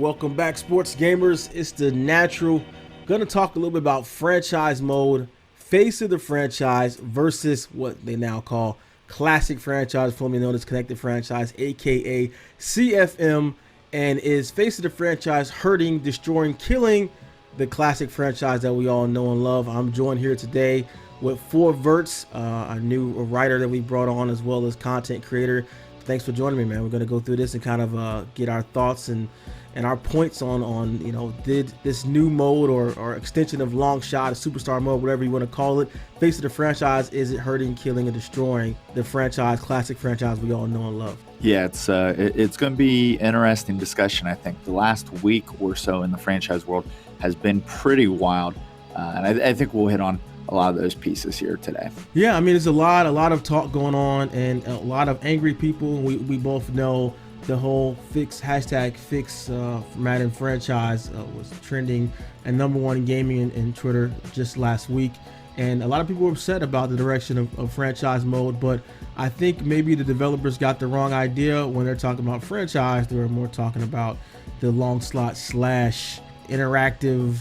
welcome back, sports gamers. It's the natural. Gonna talk a little bit about franchise mode, face of the franchise versus what they now call classic franchise, formerly known as connected franchise, aka CFM. And is face of the franchise hurting, destroying, killing the classic franchise that we all know and love? I'm joined here today with 4Verts, a new writer that we brought on, as well as content creator. Thanks for joining me, man. We're going to go through this and kind of get our thoughts and our points on did this new mode or extension of long shot, superstar mode, whatever you want to call it, face of the franchise, is it hurting, killing, and destroying the franchise, classic franchise we all know and love? Yeah, it's going to be interesting discussion. I think the last week or so in the franchise world has been pretty wild, and I think we'll hit on a lot of those pieces here today. Yeah, I mean, there's a lot of talk going on and a lot of angry people. We both know the whole hashtag fix Madden franchise was trending and #1 in gaming and Twitter just last week. And a lot of people were upset about the direction of franchise mode, but I think maybe the developers got the wrong idea when they're talking about franchise. They were more talking about the long slot / interactive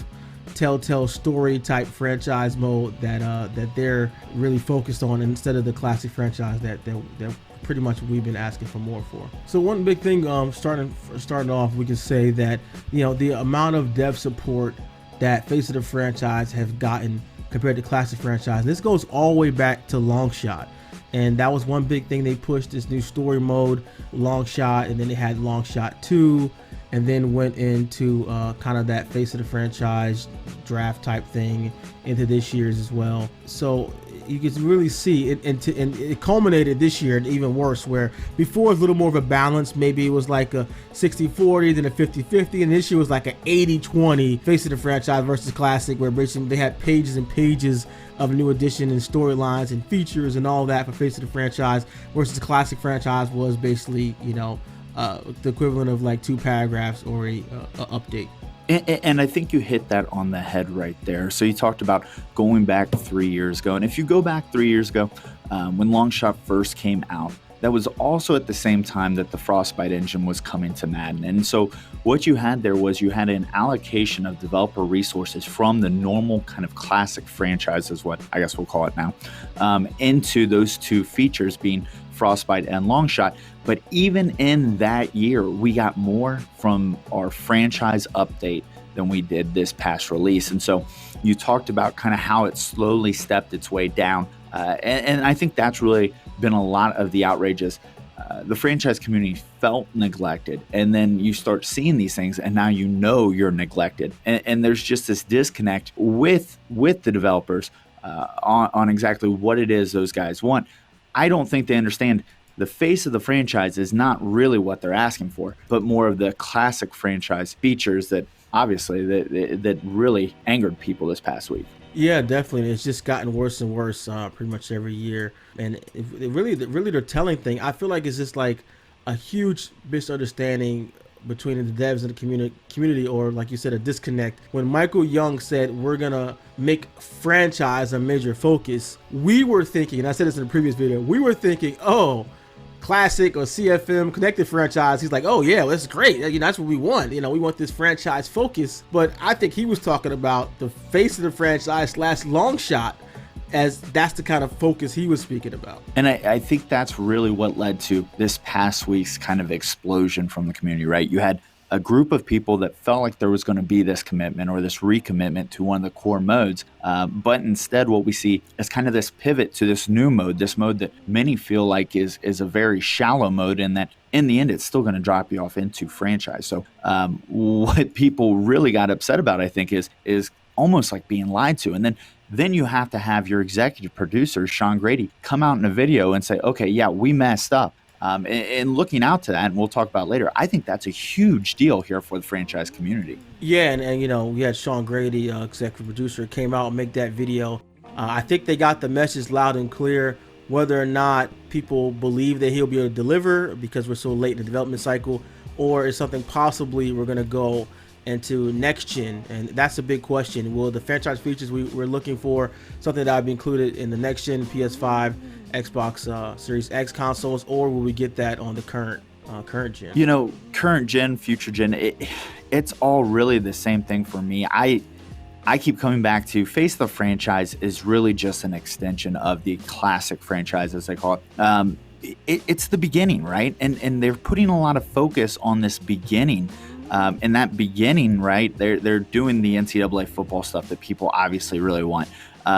telltale story type franchise mode that they're really focused on, instead of the classic franchise that pretty much we've been asking for more for. So one big thing, starting off, we can say that the amount of dev support that face of the franchise have gotten compared to classic franchise, this goes all the way back to long shot. And that was one big thing they pushed, this new story mode, long shot, and then they had long shot 2, and then went into kind of that face of the franchise draft type thing into this year's as well. So you can really see it, and it culminated this year, and even worse, where before it was a little more of a balance. Maybe it was like a 60-40, then a 50-50, and this year was like an 80-20 face of the franchise versus classic, where basically they had pages and pages of new addition and storylines and features and all that for face of the franchise, versus the classic franchise was basically the equivalent of like 2 paragraphs or a update. And I think you hit that on the head right there. So you talked about going back 3 years ago. And if you go back 3 years ago, when Longshot first came out, that was also at the same time that the Frostbite engine was coming to Madden. And so what you had there was you had an allocation of developer resources from the normal kind of classic franchise, is what I guess we'll call it now, into those 2 features being Frostbite and Longshot. But even in that year, we got more from our franchise update than we did this past release. And so you talked about kind of how it slowly stepped its way down. And I think that's really been a lot of the outrages. The franchise community felt neglected, and then you start seeing these things, and now you're neglected. And there's just this disconnect with the developers on exactly what it is those guys want. I don't think they understand the face of the franchise is not really what they're asking for, but more of the classic franchise features that obviously that really angered people this past week. Yeah, definitely. It's just gotten worse and worse pretty much every year. And it really the telling thing, I feel like it's just like a huge misunderstanding between the devs and the community, or like you said, a disconnect. When Michael Young said we're gonna make franchise a major focus, we were thinking, and I said this in the previous video, we were thinking, oh, classic or CFM connected franchise. He's like, oh yeah, well, that's great. That's what we want. We want this franchise focus. But I think he was talking about the face of the franchise / long shot, as that's the kind of focus he was speaking about. And I think that's really what led to this past week's kind of explosion from the community, right? You had a group of people that felt like there was going to be this commitment or this recommitment to one of the core modes. But instead, what we see is kind of this pivot to this new mode, this mode that many feel like is a very shallow mode, and that in the end, it's still going to drop you off into franchise. So what people really got upset about, I think, is almost like being lied to. And then you have to have your executive producer, Sean Grady, come out in a video and say, okay, yeah, we messed up. And looking out to that, and we'll talk about later, I think that's a huge deal here for the franchise community. Yeah, and we had Sean Grady, executive producer, came out and make that video. I think they got the message loud and clear. Whether or not people believe that he'll be able to deliver because we're so late in the development cycle, or is something possibly we're going to go into next gen, and that's a big question. Will the franchise features we're looking for something that will be included in the next gen PS5, Xbox Series X consoles, or will we get that on the current current gen? Current gen, future gen, it's all really the same thing for me. I keep coming back to face the franchise is really just an extension of the classic franchise, as I call it. It's the beginning, right? And they're putting a lot of focus on this beginning. In that beginning, right, they're doing the NCAA football stuff that people obviously really want.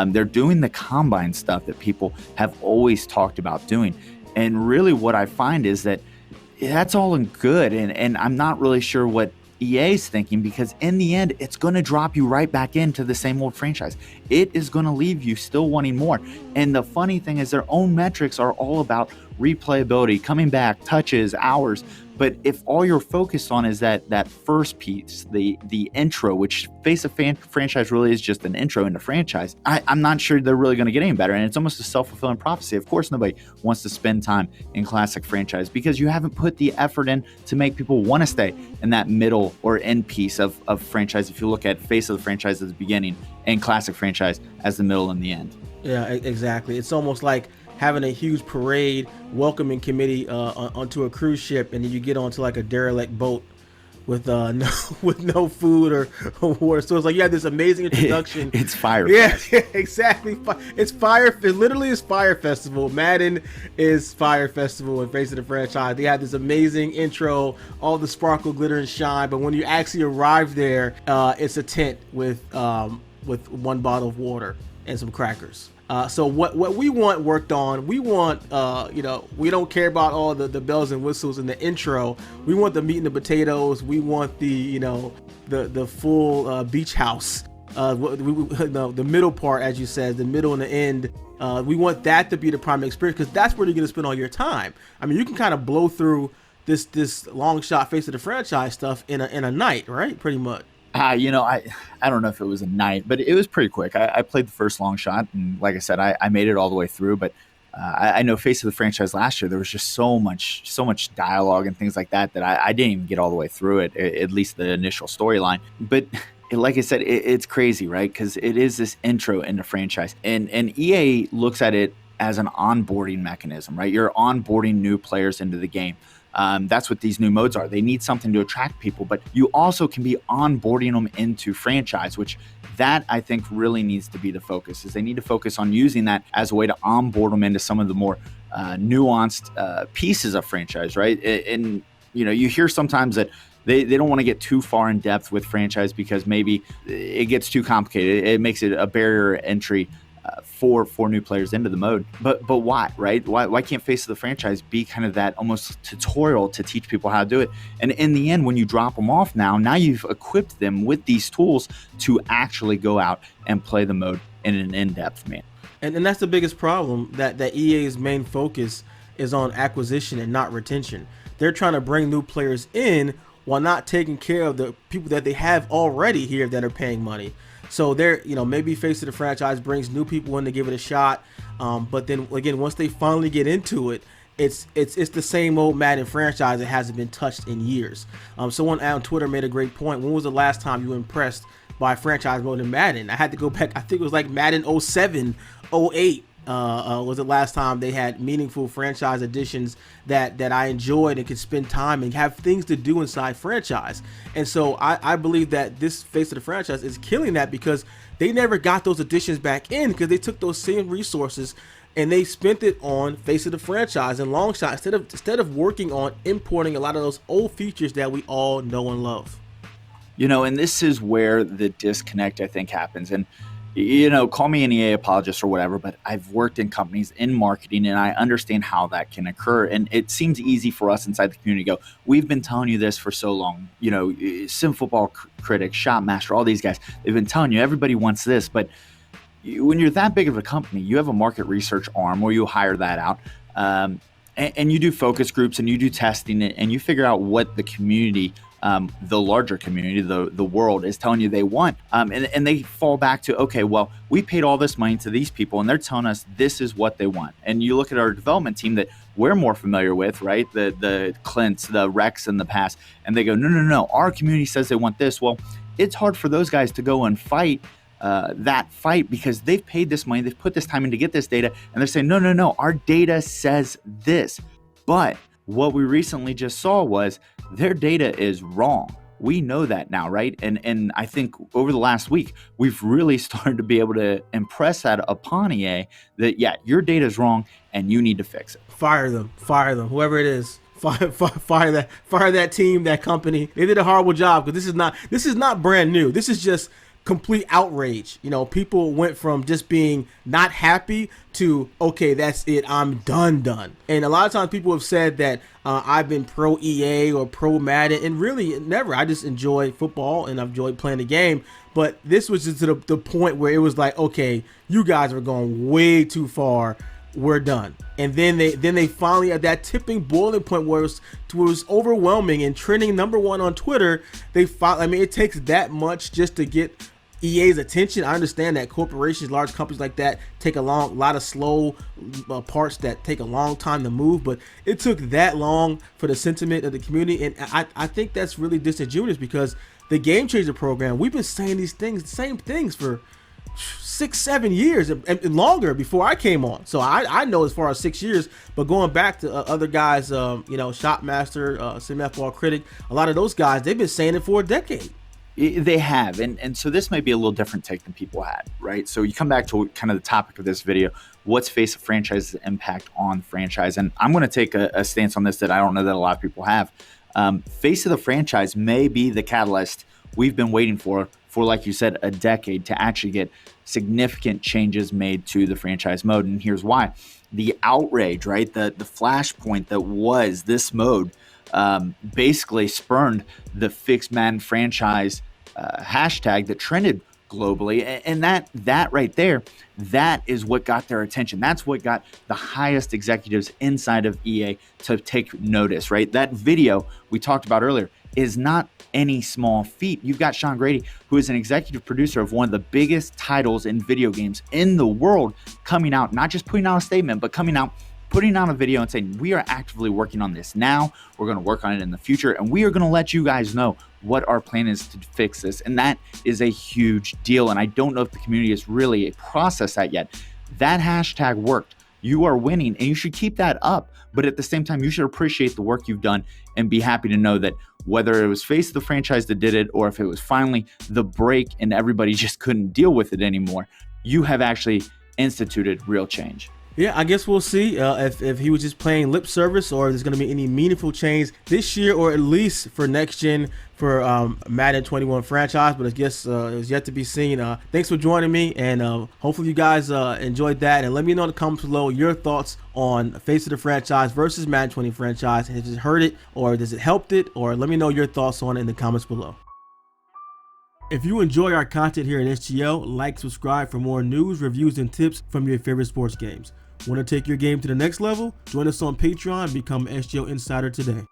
They're doing the combine stuff that people have always talked about doing. And really what I find is that that's all in good. And I'm not really sure what EA's thinking, because in the end, it's going to drop you right back into the same old franchise. It is going to leave you still wanting more. And the funny thing is their own metrics are all about replayability, coming back, touches, hours. But if all you're focused on is that first piece, the intro, which Face of Franchise really is just an intro into franchise, I'm not sure they're really going to get any better. And it's almost a self-fulfilling prophecy. Of course, nobody wants to spend time in classic franchise because you haven't put the effort in to make people want to stay in that middle or end piece of franchise. If you look at Face of the Franchise at the beginning and classic franchise as the middle and the end. Yeah, exactly. It's almost like having a huge parade welcoming committee onto a cruise ship, and then you get onto like a derelict boat with no food or water. So it's like you have this amazing introduction. It's Fire Fest. Yeah, exactly. It's Fire. It literally is Fire Festival. Madden is Fire Festival and Face of the Franchise. They have this amazing intro, all the sparkle, glitter, and shine. But when you actually arrive there, it's a tent with one bottle of water and some crackers. So what we want worked on, we want, we don't care about all the bells and whistles in the intro. We want the meat and the potatoes. We want the full beach house. The middle part, as you said, the middle and the end. We want that to be the primary experience, because that's where you're going to spend all your time. I mean, you can kind of blow through this long shot Face of the Franchise stuff in a night, right? Pretty much. I don't know if it was a night, but it was pretty quick. I played the first long shot, and like I said, I made it all the way through. But I know Face of the Franchise last year, there was just so much dialogue and things like that I didn't even get all the way through it, at least the initial storyline. But like I said, it's crazy, right? Because it is this intro into franchise, and EA looks at it as an onboarding mechanism, right? You're onboarding new players into the game. That's what these new modes are. They need something to attract people, but you also can be onboarding them into franchise, which that I think really needs to be the focus. Is they need to focus on using that as a way to onboard them into some of the more nuanced pieces of franchise, right? And you hear sometimes that they don't want to get too far in depth with franchise because maybe it gets too complicated. It makes it a barrier entry for new players into the mode. But why, right? Why can't Face of the Franchise be kind of that almost tutorial to teach people how to do it? And in the end, when you drop them off now you've equipped them with these tools to actually go out and play the mode in an in-depth manner. And that's the biggest problem, that EA's main focus is on acquisition and not retention. They're trying to bring new players in while not taking care of the people that they have already here that are paying money. So they're, maybe Face of the Franchise brings new people in to give it a shot. But then again, once they finally get into it, it's the same old Madden franchise that hasn't been touched in years. Someone on Twitter made a great point. When was the last time you were impressed by franchise mode in Madden? I had to go back. I think it was like Madden 07, 08. Was the last time they had meaningful franchise additions that I enjoyed and could spend time and have things to do inside franchise. And so I believe that this Face of the Franchise is killing that, because they never got those additions back in, because they took those same resources and they spent it on Face of the Franchise and long shot instead of working on importing a lot of those old features that we all know and love. And this is where the disconnect, I think, happens. And call me an EA apologist or whatever, but I've worked in companies in marketing and I understand how that can occur. And it seems easy for us inside the community to go, we've been telling you this for so long. Sim Football Critic, Shotmaster, all these guys, they've been telling you everybody wants this. But when you're that big of a company, you have a market research arm where you hire that out. And you do focus groups and you do testing and you figure out what the community, the larger community, the world is telling you they want. And they fall back to, okay, well, we paid all this money to these people and they're telling us this is what they want. And you look at our development team that we're more familiar with, right? The Clints, the Rex in the past, and they go, no, our community says they want this. Well, it's hard for those guys to go and fight that fight because they've paid this money, they've put this time in to get this data, and they're saying, no, our data says this. But What we recently just saw was their data is wrong. We know that now, right? And I think over the last week, we've really started to be able to impress that upon EA that, yeah, your data is wrong and you need to fix it. Fire them, whoever it is. Fire that team, that company. They did a horrible job, because this is not brand new. This is just complete outrage. You know, people went from just being not happy to, okay, that's it, I'm done. And a lot of times people have said that I've been pro EA or pro Madden, and really never. I just enjoy football and I've enjoyed playing the game. But this was just to the point where it was like, okay, you guys are going way too far. We're done. And then they finally, at that tipping boiling point where it was overwhelming and trending #1 on Twitter, it takes that much just to get EA's attention. I understand that corporations, large companies like that, take a lot of slow parts that take a long time to move, but it took that long for the sentiment of the community. And I think that's really disingenuous, because the Game Changer program, we've been saying these things, same things for 6-7 years and longer before I came on. So I know as far as 6 years, but going back to other guys, Shopmaster, CMF Ball Critic, a lot of those guys, they've been saying it for a decade. They have, and so this might be a little different take than people had, right? So you come back to kind of the topic of this video: what's face of franchise's impact on the franchise? And I'm going to take a stance on this that I don't know that a lot of people have. Face of the franchise may be the catalyst we've been waiting for, like you said, a decade, to actually get significant changes made to the franchise mode. And here's why. The outrage, right? The flashpoint that was this mode basically spurned the Fix Madden franchise hashtag that trended globally. And that right there, that is what got their attention. That's what got the highest executives inside of EA to take notice, right? That video we talked about earlier is not any small feat. You've got Sean Grady, who is an executive producer of one of the biggest titles in video games in the world, coming out, not just putting out a statement, but coming out, putting out a video and saying, we are actively working on this now. We're going to work on it in the future, and we are going to let you guys know what our plan is to fix this. And that is a huge deal. And I don't know if the community has really processed that yet. That hashtag worked. You are winning, and you should keep that up. But at the same time, you should appreciate the work you've done and be happy to know that whether it was face of the franchise that did it, or if it was finally the break and everybody just couldn't deal with it anymore, you have actually instituted real change. Yeah, I guess we'll see if he was just playing lip service, or if there's going to be any meaningful change this year, or at least for next gen for Madden 21 franchise. But I guess it was yet to be seen. Thanks for joining me, and hopefully you guys enjoyed that. And let me know in the comments below your thoughts on Face of the Franchise versus Madden 20 franchise. Has it hurt it, or does it help it? Or let me know your thoughts on it in the comments below. If you enjoy our content here at SGL, like, subscribe for more news, reviews, and tips from your favorite sports games. Want to take your game to the next level? Join us on Patreon and become SGL Insider today.